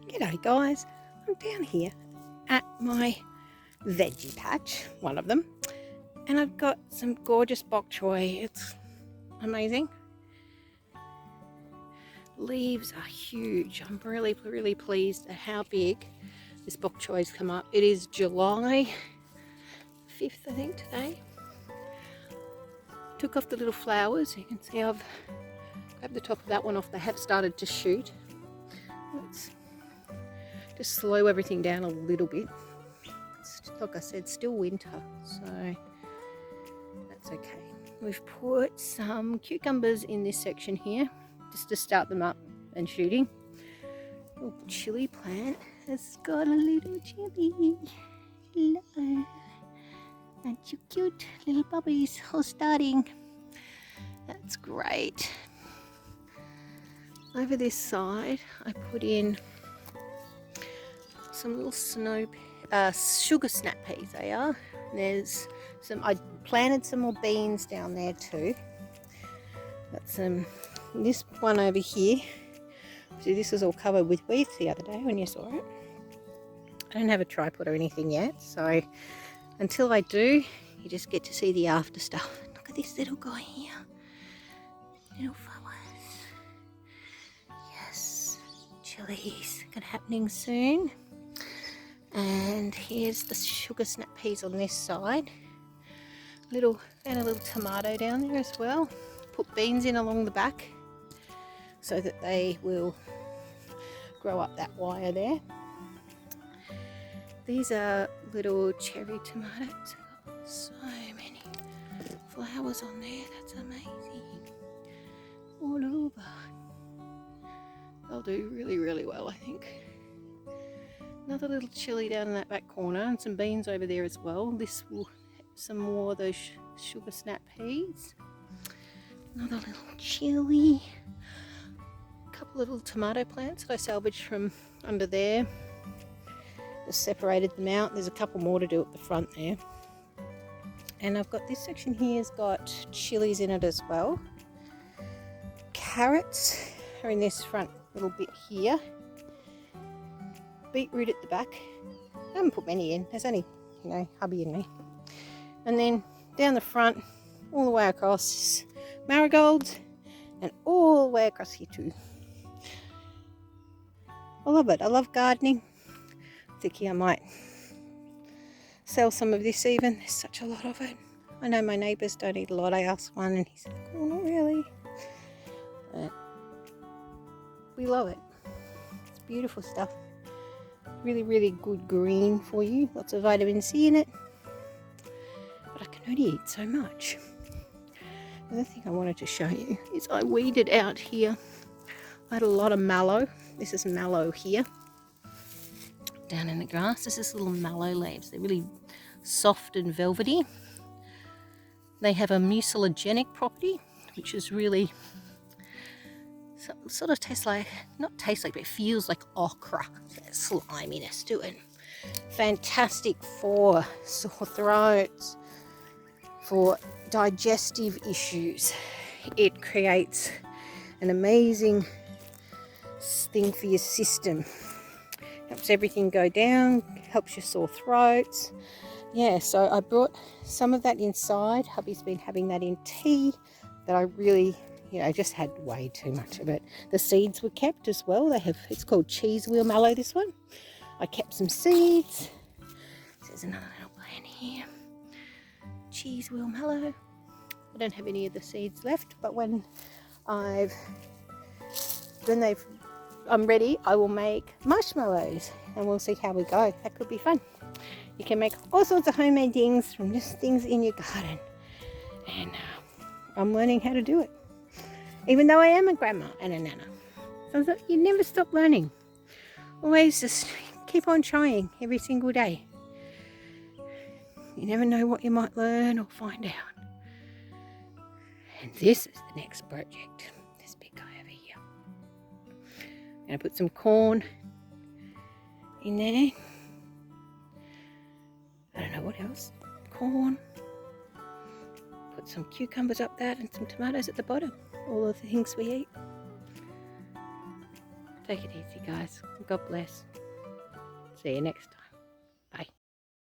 G'day guys, I'm down here at my veggie patch, one of them, and I've got some gorgeous bokchoi. It's amazing. Leaves are huge. I'm really pleased at how big this bokchoi's come up. It is July 5th, I think, today. Took off the little flowers. You can see I've grabbed the top of that one off. They have started to shoot. Let's just slow everything down a little bit. It's, like I said, still winter, so that's okay. We've put some cucumbers in this section here just to start them up and shooting. Little chilli plant has got a little chilli. Hello. Aren't you cute? Little bubbies all starting. That's great. Over this side I put in some little sugar snap peas. They are. There's some, I planted some more beans down there too. Got some, this one over here. See, this was all covered with weeds the other day when you saw it. I don't have a tripod or anything yet, so until I do, you just get to see the after stuff. Look at this little guy here. Little flowers. Yes, chilies. Got happening soon. And here's the sugar snap peas on this side. And a little tomato down there as well. Put beans in along the back so that they will grow up that wire there. These are little cherry tomatoes. So many flowers on there. That's amazing. All over. They'll do really well, I think. Another little chilli down in that back corner and some beans over there as well. This will have some more of those sugar snap peas. Another little chilli. A couple of little tomato plants that I salvaged from under there. Just separated them out. There's a couple more to do at the front there. And I've got this section here has got chilies in it as well. Carrots are in this front little bit here. Beetroot at the back. I haven't put many in. There's only, hubby and me. And then down the front, all the way across, marigolds, and all the way across here too. I love it. I love gardening. Thinking I might sell some of this even. There's such a lot of it. I know my neighbours don't eat a lot. I asked one and he said, oh, not really. But we love it. It's beautiful stuff. Really good green for you. Lots of vitamin C in it. But I can only eat so much. Another thing I wanted to show you is I weeded out here. I had a lot of mallow. This is mallow here. Down in the grass. This is little mallow leaves. They're really soft and velvety. They have a mucilagenous property, which is really sort of tastes like, not tastes like, but it feels like okra. That sliminess to it. Fantastic for sore throats, for digestive issues. It creates an amazing thing for your system. Helps everything go down, helps your sore throats. Yeah, so I brought some of that inside. Hubby's been having that in tea that I really, I just had way too much of it. The seeds were kept as well. It's called cheese wheel mallow, this one. I kept some seeds. There's another little plant here. Cheese wheel mallow. I don't have any of the seeds left, but when I'm ready, I will make marshmallows and we'll see how we go. That could be fun. You can make all sorts of homemade things from just things in your garden. And I'm learning how to do it. Even though I am a grandma and a nana. So you never stop learning. Always just keep on trying every single day. You never know what you might learn or find out. And this is the next project. This big guy over here. I'm going to put some corn in there. I don't know what else. Corn. Put some cucumbers up that and some tomatoes at the bottom. All of the things we eat. Take it easy, guys. God bless. See you next time.